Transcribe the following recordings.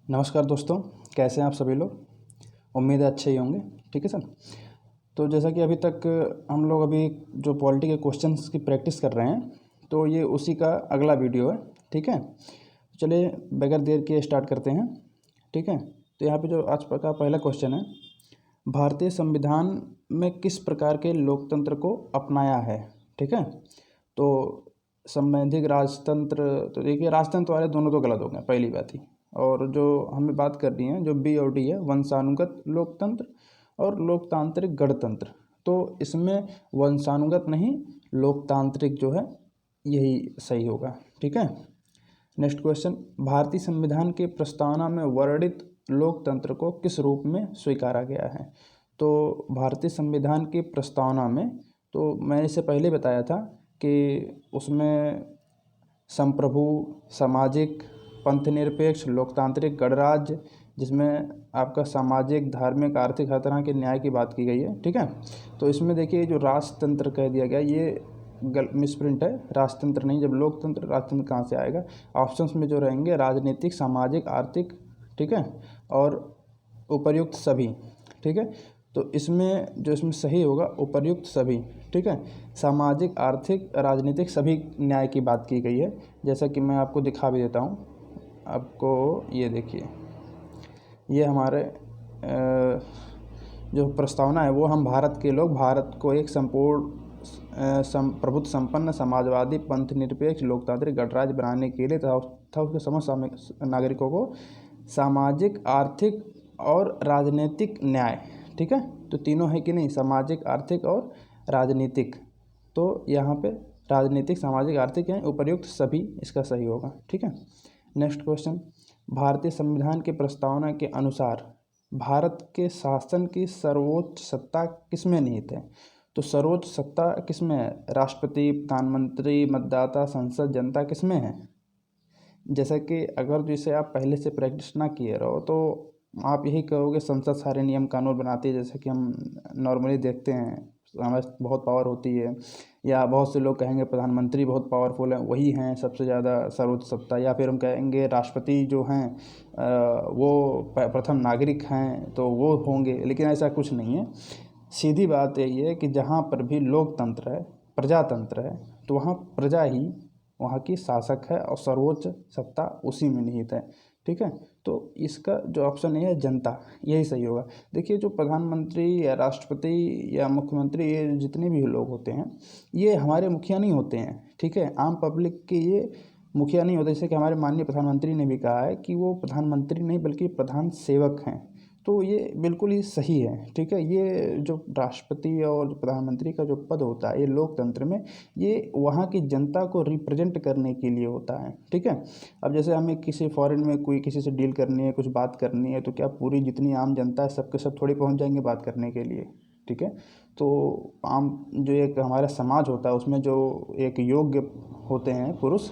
नमस्कार दोस्तों, कैसे हैं आप सभी लोग। उम्मीद है अच्छे ही होंगे। ठीक है सर। तो जैसा कि अभी तक हम लोग अभी जो पॉलिटी के क्वेश्चंस की प्रैक्टिस कर रहे हैं, तो ये उसी का अगला वीडियो है। ठीक है, चलिए बगैर देर के स्टार्ट करते हैं। ठीक है, तो यहाँ पे जो आज का पहला क्वेश्चन है, भारतीय संविधान में किस प्रकार के लोकतंत्र को अपनाया है। ठीक है, तो संवैधानिक राजतंत्र, तो देखिए राजतंत्र वाले दोनों तो गलत हो गए, पहली बात ही। और जो हमें बात करनी है, जो बी और डी है, वंशानुगत लोकतंत्र और लोकतांत्रिक गणतंत्र। तो इसमें वंशानुगत नहीं, लोकतांत्रिक जो है यही सही होगा। ठीक है, नेक्स्ट क्वेश्चन, भारतीय संविधान के प्रस्तावना में वर्णित लोकतंत्र को किस रूप में स्वीकारा गया है। तो भारतीय संविधान की प्रस्तावना में, तो मैंने इससे पहले बताया था कि उसमें संप्रभु, सामाजिक, पंथनिरपेक्ष, लोकतांत्रिक, गणराज्य, जिसमें आपका सामाजिक, धार्मिक, आर्थिक हर तरह के न्याय की बात की गई है। ठीक है, तो इसमें देखिए जो राजतंत्र कह दिया गया, ये मिसप्रिंट है, राजतंत्र नहीं। जब लोकतंत्र, राजतंत्र कहाँ से आएगा। ऑप्शंस में जो रहेंगे राजनीतिक, सामाजिक, आर्थिक, ठीक है, और उपर्युक्त सभी। ठीक है, तो इसमें सही होगा उपर्युक्त सभी। ठीक है, सामाजिक, आर्थिक, राजनीतिक सभी न्याय की बात की गई है। जैसा कि मैं आपको दिखा भी देता हूँ आपको, ये देखिए, ये हमारे जो प्रस्तावना है वो हम भारत के लोग भारत को एक संपूर्ण प्रभुत्व संपन्न, समाजवादी, पंथनिरपेक्ष, लोकतांत्रिक गणराज्य बनाने के लिए तथा उसके समस्त नागरिकों को सामाजिक, आर्थिक और राजनीतिक न्याय। ठीक है, तो तीनों है कि नहीं, सामाजिक, आर्थिक और राजनीतिक। तो यहाँ पे राजनीतिक, सामाजिक, आर्थिक हैं, उपर्युक्त सभी इसका सही होगा। ठीक है, नेक्स्ट क्वेश्चन, भारतीय संविधान की प्रस्तावना के अनुसार भारत के शासन की सर्वोच्च सत्ता किसमें निहित है। तो सर्वोच्च सत्ता किसमें है, राष्ट्रपति, प्रधानमंत्री, मतदाता, संसद, जनता, किसमें है। जैसा कि अगर जैसे आप पहले से प्रैक्टिस ना किए रहो तो आप यही कहोगे संसद सारे नियम कानून बनाती है, जैसे कि हम नॉर्मली देखते हैं हमें बहुत पावर होती है, या बहुत से लोग कहेंगे प्रधानमंत्री बहुत पावरफुल हैं, वही हैं सबसे ज़्यादा सर्वोच्च सत्ता, या फिर हम कहेंगे राष्ट्रपति जो हैं वो प्रथम नागरिक हैं तो वो होंगे। लेकिन ऐसा कुछ नहीं है। सीधी बात यही है कि जहाँ पर भी लोकतंत्र है, प्रजातंत्र है, तो वहाँ प्रजा ही वहाँ की शासक है और सर्वोच्च सत्ता उसी में निहित है। ठीक है, तो इसका जो ऑप्शन है जनता, यही सही होगा। देखिए जो प्रधानमंत्री या राष्ट्रपति या मुख्यमंत्री, ये जितने भी लोग होते हैं, ये हमारे मुखिया नहीं होते हैं। ठीक है, आम पब्लिक के ये मुखिया नहीं होते। जैसे कि हमारे माननीय प्रधानमंत्री ने भी कहा है कि वो प्रधानमंत्री नहीं बल्कि प्रधान सेवक हैं। तो ये बिल्कुल ही सही है। ठीक है, ये जो राष्ट्रपति और प्रधानमंत्री का जो पद होता है, ये लोकतंत्र में ये वहाँ की जनता को रिप्रेजेंट करने के लिए होता है। ठीक है, अब जैसे हमें किसी फॉरेन में कोई किसी से डील करनी है, कुछ बात करनी है, तो क्या पूरी जितनी आम जनता है सबके सब थोड़ी पहुँच जाएंगे बात करने के लिए। ठीक है, तो आम जो एक हमारा समाज होता है उसमें जो एक योग्य होते हैं पुरुष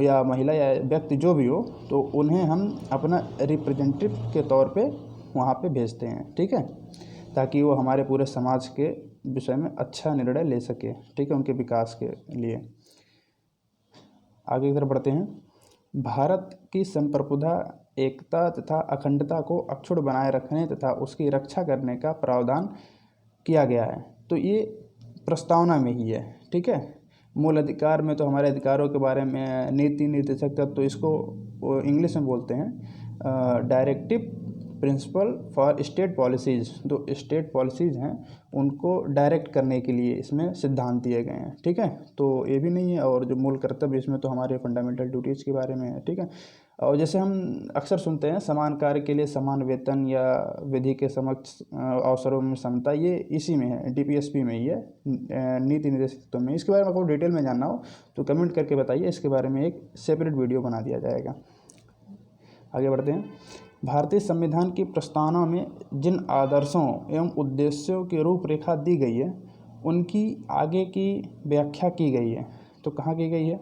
या महिला या व्यक्ति जो भी हो, तो उन्हें हम अपना रिप्रेजेंटेटिव के तौर पे वहाँ पे भेजते हैं। ठीक है, ताकि वो हमारे पूरे समाज के विषय में अच्छा निर्णय ले सके। ठीक है, उनके विकास के लिए। आगे की तरफ बढ़ते हैं। भारत की संप्रभुता, एकता तथा अखंडता को अक्षुण्ण बनाए रखने तथा उसकी रक्षा करने का प्रावधान किया गया है। तो ये प्रस्तावना में ही है। ठीक है, मूल अधिकार में तो हमारे अधिकारों के बारे में नीति निर्देशक तत्व, तो इसको इंग्लिश में बोलते हैं directive principle for state policies. जो स्टेट पॉलिसीज़ हैं उनको डायरेक्ट करने के लिए इसमें सिद्धांत दिए गए हैं। ठीक है, तो ये भी नहीं है। और जो मूल कर्तव्य इसमें तो हमारे फंडामेंटल ड्यूटीज़ के बारे में है। ठीक है, और जैसे हम अक्सर सुनते हैं समान कार्य के लिए समान वेतन या विधि के समक्ष अवसरों में समता, ये इसी में है, DPSP में ही है, नीति निर्देशक में। इसके बारे में आपको डिटेल में जानना हो तो कमेंट करके बताइए, इसके बारे में एक सेपरेट वीडियो बना दिया जाएगा। आगे बढ़ते हैं। भारतीय संविधान की प्रस्तावना में जिन आदर्शों एवं उद्देश्यों की रूपरेखा दी गई है उनकी आगे की व्याख्या की गई है। तो कहाँ की गई है,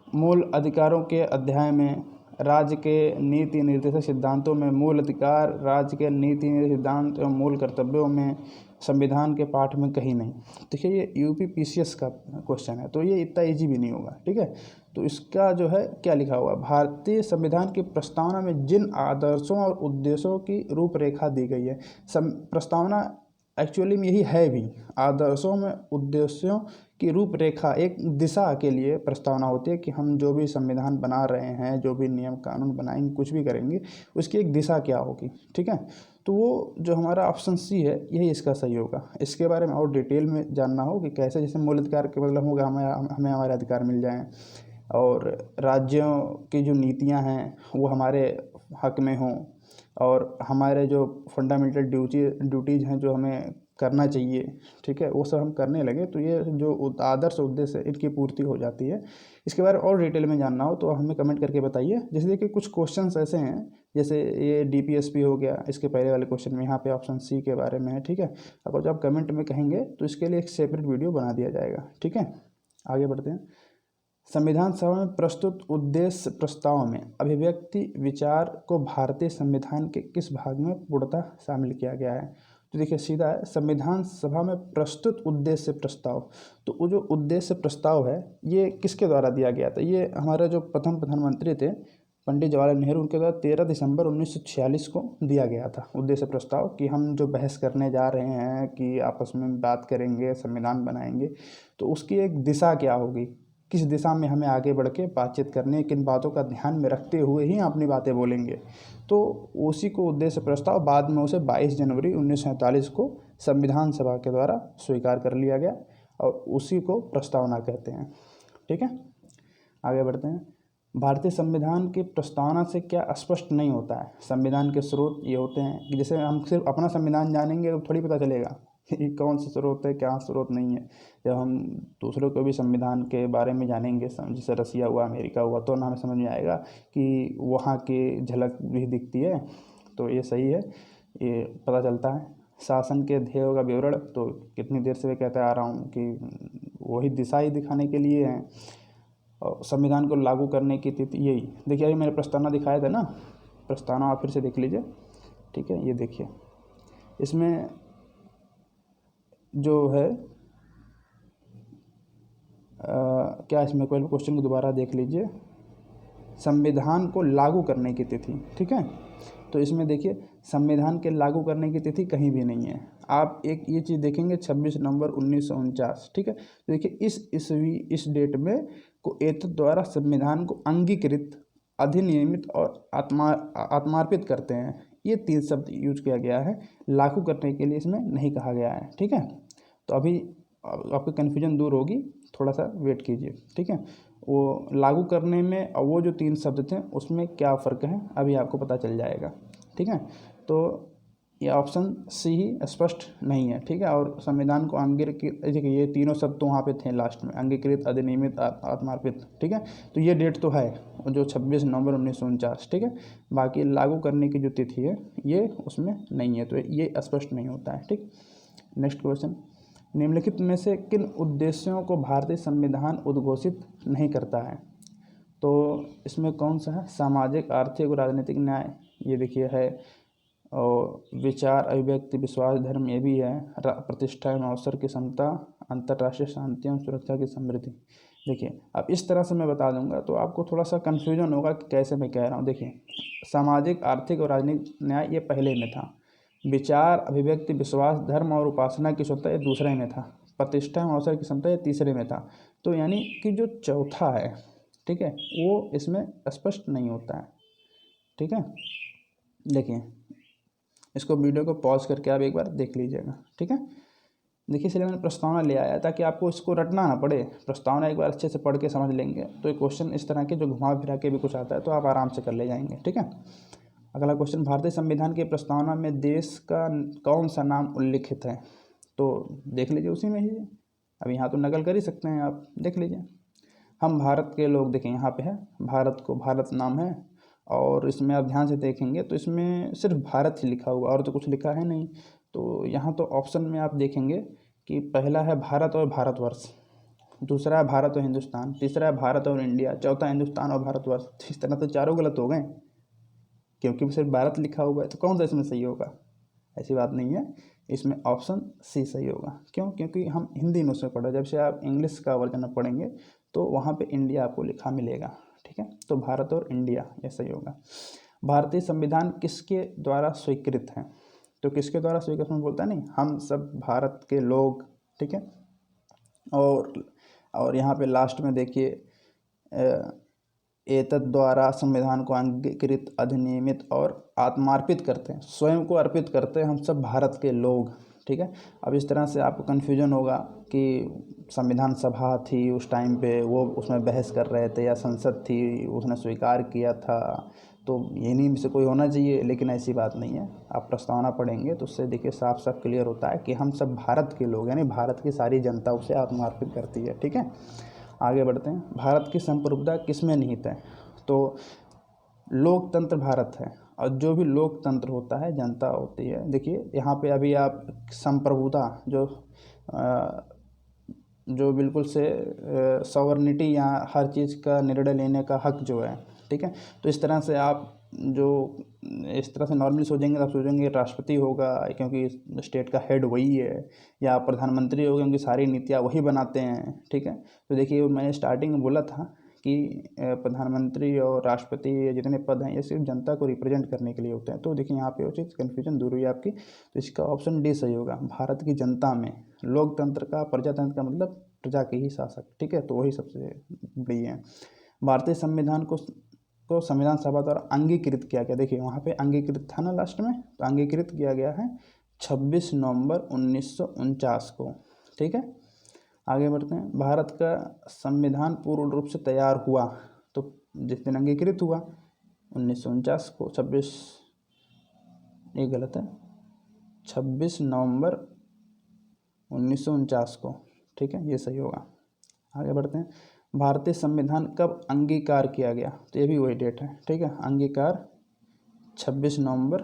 मूल अधिकारों के अध्याय में, राज्य के नीति निर्देशक सिद्धांतों में, मूल अधिकार, राज्य के नीति निर्देशक सिद्धांत एवं मूल कर्तव्यों में, संविधान के पाठ में कहीं नहीं। देखिए ये UPPCS का क्वेश्चन है, तो ये इतना ईजी भी नहीं होगा। ठीक है, तो इसका जो है क्या लिखा हुआ, भारतीय संविधान की प्रस्तावना में जिन आदर्शों और उद्देश्यों की रूपरेखा दी गई है। प्रस्तावना एक्चुअली में यही है भी, आदर्शों में उद्देश्यों की रूपरेखा, एक दिशा के लिए प्रस्तावना होती है कि हम जो भी संविधान बना रहे हैं, जो भी नियम कानून बनाएंगे, कुछ भी करेंगे, उसकी एक दिशा क्या होगी। ठीक है, तो वो जो हमारा ऑप्शन सी है यही इसका सही होगा। इसके बारे में और डिटेल में जानना हो कि कैसे, जैसे मूलाधिकार के मतलब होगा हमें हमारे अधिकार मिल जाएँ, और राज्यों की जो नीतियाँ हैं वो हमारे हक में हों, और हमारे जो फंडामेंटल ड्यूटीज़ हैं जो हमें करना चाहिए, ठीक है, वो सब हम करने लगे, तो ये जो आदर्श उद्देश्य है इनकी पूर्ति हो जाती है। इसके बारे में और डिटेल में जानना हो तो हमें कमेंट करके बताइए। जैसे देखिए कुछ क्वेश्चंस ऐसे हैं, जैसे ये DPSP हो गया, इसके पहले वाले क्वेश्चन में यहाँ पे ऑप्शन सी के बारे में है। ठीक है, अगर जब आप कमेंट में कहेंगे तो इसके लिए एक सेपरेट वीडियो बना दिया जाएगा। ठीक है, आगे बढ़ते हैं। संविधान सभा में प्रस्तुत उद्देश्य प्रस्ताव में अभिव्यक्ति विचार को भारतीय संविधान के किस भाग में पूर्णतः शामिल किया गया है। तो देखिए सीधा है, संविधान सभा में प्रस्तुत उद्देश्य प्रस्ताव, तो वो जो उद्देश्य प्रस्ताव है ये किसके द्वारा दिया गया था। ये हमारा जो प्रथम प्रधानमंत्री थे पंडित जवाहरलाल नेहरू, उनके द्वारा 13 दिसंबर 1946 को दिया गया था उद्देश्य प्रस्ताव, कि हम जो बहस करने जा रहे हैं कि आपस में बात करेंगे, संविधान बनाएंगे, तो उसकी एक दिशा क्या होगी, किस दिशा में हमें आगे बढ़ के बातचीत करने, किन बातों का ध्यान में रखते हुए ही अपनी बातें बोलेंगे। तो उसी को उद्देश्य प्रस्ताव, बाद में उसे 22 जनवरी 1947 को संविधान सभा के द्वारा स्वीकार कर लिया गया, और उसी को प्रस्तावना कहते हैं। ठीक है, आगे बढ़ते हैं। भारतीय संविधान की प्रस्तावना से क्या स्पष्ट नहीं होता है। संविधान के स्रोत ये होते हैं कि जैसे हम सिर्फ अपना संविधान जानेंगे तो थोड़ी पता चलेगा कि कौन सा स्रोत है, क्या स्रोत नहीं है। जब हम दूसरों को भी संविधान के बारे में जानेंगे, जैसे रसिया हुआ, अमेरिका हुआ, तो ना हमें समझ में आएगा कि वहाँ की झलक भी दिखती है। तो ये सही है, ये पता चलता है। शासन के ध्येयों का विवरण, तो कितनी देर से मैं कहता आ रहा हूँ कि वही दिशा ही दिखाने के लिए है। और संविधान को लागू करने की तिथि, यही देखिए, अभी मैंने प्रस्तावना दिखाया था ना, प्रस्तावना आप फिर से देख लीजिए। ठीक है, ये देखिए, इसमें जो है क्या, इसमें कोई क्वेश्चन को दोबारा देख लीजिए, संविधान को लागू करने की तिथि। ठीक है, तो इसमें देखिए संविधान के लागू करने की तिथि कहीं भी नहीं है। आप एक ये चीज़ देखेंगे 26 नवंबर 1949। ठीक है, तो देखिए इस डेट में को एतद द्वारा संविधान को अंगीकृत, अधिनियमित और आत्मार्पित करते हैं, ये 3 शब्द यूज किया गया है। लागू करने के लिए इसमें नहीं कहा गया है। ठीक है, तो अभी आपकी कन्फ्यूजन दूर होगी, थोड़ा सा वेट कीजिए। ठीक है, वो लागू करने में और वो जो 3 शब्द थे उसमें क्या फ़र्क है अभी आपको पता चल जाएगा। ठीक है, तो ये ऑप्शन सी ही स्पष्ट नहीं है। ठीक है, और संविधान को अंगीकृत, देखिए ये तीनों शब्द तो वहाँ पे थे लास्ट में, अंगीकृत, अधिनियमित, आत्मार्पित। ठीक है, तो ये डेट तो है जो 26 नवंबर 1949। ठीक है, बाकी लागू करने की जो तिथि है ये उसमें नहीं है, तो ये स्पष्ट नहीं होता है। ठीक, नेक्स्ट क्वेश्चन, निम्नलिखित में से किन उद्देश्यों को भारतीय संविधान उद्घोषित नहीं करता है। तो इसमें कौन सा है, सामाजिक, आर्थिक और राजनीतिक न्याय, ये देखिए है, और विचार, अभिव्यक्ति, विश्वास, धर्म, ये भी है, प्रतिष्ठा एवं अवसर की समता, अंतर्राष्ट्रीय शांति एवं सुरक्षा की समृद्धि। देखिए अब इस तरह से मैं बता दूंगा तो आपको थोड़ा सा कन्फ्यूजन होगा कि कैसे मैं कह रहा हूँ। देखिए सामाजिक, आर्थिक और राजनीतिक न्याय ये पहले में था, विचार, अभिव्यक्ति, विश्वास, धर्म और उपासना की स्वतंत्रता ये दूसरे में था, प्रतिष्ठा एवं अवसर की क्षमता ये तीसरे में था। तो यानी कि जो चौथा है, ठीक है, वो इसमें स्पष्ट नहीं होता है। ठीक है, देखिए इसको वीडियो को पॉज करके आप एक बार देख लीजिएगा। ठीक है, देखिए इसलिए मैंने प्रस्तावना ले आया ताकि आपको इसको रटना ना पड़े। प्रस्तावना एक बार अच्छे से पढ़ के समझ लेंगे तो ये क्वेश्चन इस तरह के जो घुमा फिरा के भी कुछ आता है तो आप आराम से कर ले जाएंगे। ठीक है, अगला क्वेश्चन, भारतीय संविधान की प्रस्तावना में देश का कौन सा नाम उल्लिखित है। तो देख लीजिए उसी में ही, अब यहाँ तो नकल कर ही सकते हैं आप, देख लीजिए, हम भारत के लोग, देखें यहाँ पे है भारत को, भारत नाम है, और इसमें आप ध्यान से देखेंगे तो इसमें सिर्फ भारत ही लिखा हुआ और तो कुछ लिखा है नहीं। तो यहाँ तो ऑप्शन में आप देखेंगे कि पहला है भारत और भारतवर्ष, दूसरा है भारत और हिंदुस्तान, तीसरा है भारत और इंडिया, चौथा हिंदुस्तान और भारतवर्ष। इस तरह तो चारों गलत हो गए, क्योंकि सिर्फ भारत लिखा हुआ है, तो कौन सा इसमें सही होगा। ऐसी बात नहीं है, इसमें ऑप्शन सी सही होगा। क्यों, क्योंकि हम हिंदी में उसमें पढ़ रहे हैं। जब से आप इंग्लिश का वर्जन पढ़ेंगे तो वहाँ पे इंडिया आपको लिखा मिलेगा, ठीक है। तो भारत और इंडिया ये सही होगा। भारतीय संविधान किसके द्वारा स्वीकृत है? तो किसके द्वारा स्वीकृत में बोलता है नहीं, हम सब भारत के लोग, ठीक है। और यहाँ पे लास्ट में देखिए एतद द्वारा संविधान को अंगीकृत, अधिनियमित और आत्मार्पित करते हैं, स्वयं को अर्पित करते हैं हम सब भारत के लोग, ठीक है। अब इस तरह से आपको कन्फ्यूजन होगा कि संविधान सभा थी उस टाइम पे, वो उसमें बहस कर रहे थे, या संसद थी उसने स्वीकार किया था, तो इन्हीं में से कोई होना चाहिए, लेकिन ऐसी बात नहीं है। आप प्रस्तावना पढ़ेंगे तो उससे देखिए साफ साफ क्लियर होता है कि हम सब भारत के लोग, यानी भारत की सारी जनता उसे आत्मार्पित करती है, ठीक है। आगे बढ़ते हैं। भारत की संप्रभुता किस में निहित है? तो लोकतंत्र भारत है, और जो भी लोकतंत्र होता है, जनता होती है। देखिए यहाँ पे अभी आप संप्रभुता जो बिल्कुल से सॉवरेनिटी या हर चीज़ का निर्णय लेने का हक जो है, ठीक है। तो इस तरह से आप जो इस तरह से नॉर्मली सोचेंगे तो आप सोचेंगे राष्ट्रपति होगा क्योंकि स्टेट का हेड वही है, या प्रधानमंत्री होगा क्योंकि सारी नीतियाँ वही बनाते हैं, ठीक है। तो देखिए मैंने स्टार्टिंग में बोला था कि प्रधानमंत्री और राष्ट्रपति ये जितने पद हैं ये सिर्फ जनता को रिप्रेजेंट करने के लिए होते हैं। तो देखिए यहाँ पे वो चीज़ कन्फ्यूजन दूर हुई आपकी। तो इसका ऑप्शन डी सही होगा। भारत की जनता में लोकतंत्र का, प्रजातंत्र का मतलब प्रजा के ही शासक, ठीक है। तो वही सबसे बड़ी है। भारतीय संविधान को संविधान सभा द्वारा अंगीकृत किया गया। देखिए वहाँ पे अंगीकृत था ना लास्ट में, तो अंगीकृत किया गया है 26 नवंबर 1949 को, ठीक है। आगे बढ़ते हैं। भारत का संविधान पूर्ण रूप से तैयार हुआ, तो जिस दिन अंगीकृत हुआ 1949 को, 26, ये गलत है, 26 नवंबर 1949 को, ठीक है, ये सही होगा। आगे बढ़ते हैं। भारतीय संविधान कब अंगीकार किया गया? तो ये भी वही डेट है, ठीक है। अंगीकार 26 नवंबर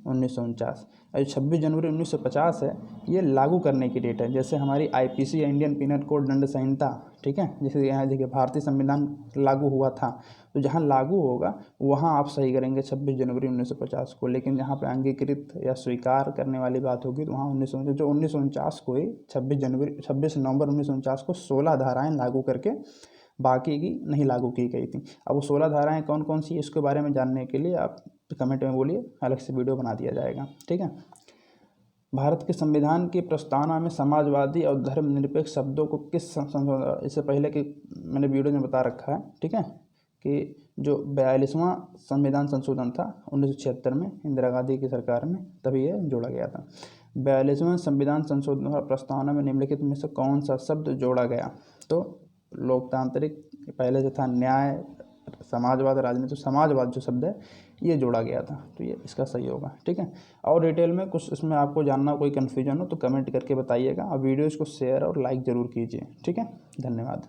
1949। और 26 जनवरी 1950 है, ये लागू करने की डेट है। जैसे हमारी आईपीसी या इंडियन पीनल कोड दंड संहिता, ठीक है, जैसे यहाँ देखिए भारतीय संविधान लागू हुआ था, तो जहाँ लागू होगा वहाँ आप सही करेंगे 26 जनवरी 1950 को। लेकिन जहाँ पे अंगीकृत या स्वीकार करने वाली बात होगी तो वहाँ 1949 को ही 26 नवंबर 1949 को 16 धाराएँ लागू करके बाकी की नहीं लागू की गई थी। अब वो 16 धाराएँ कौन कौन सी, इसके बारे में जानने के लिए आप कमेंट में बोलिए, अलग से वीडियो बना दिया जाएगा, ठीक है। भारत के संविधान की प्रस्तावना में समाजवादी और धर्मनिरपेक्ष शब्दों को किस संशोधन, इससे पहले कि मैंने वीडियो में बता रखा है, ठीक है, कि जो 42वां संविधान संशोधन था 1976 में इंदिरा गांधी की सरकार में, तभी ये जोड़ा गया था। 42वां संविधान संशोधन प्रस्तावना में निम्नलिखित में से कौन सा शब्द जोड़ा गया? तो लोकतांत्रिक, पहले जो था न्याय, समाजवाद, राजनीति, समाजवाद जो शब्द है ये जोड़ा गया था, तो ये इसका सही होगा, ठीक है। और डिटेल में कुछ इसमें आपको जानना, कोई कन्फ्यूजन हो तो कमेंट करके बताइएगा। और वीडियोज़ को शेयर और लाइक ज़रूर कीजिए, ठीक है। धन्यवाद।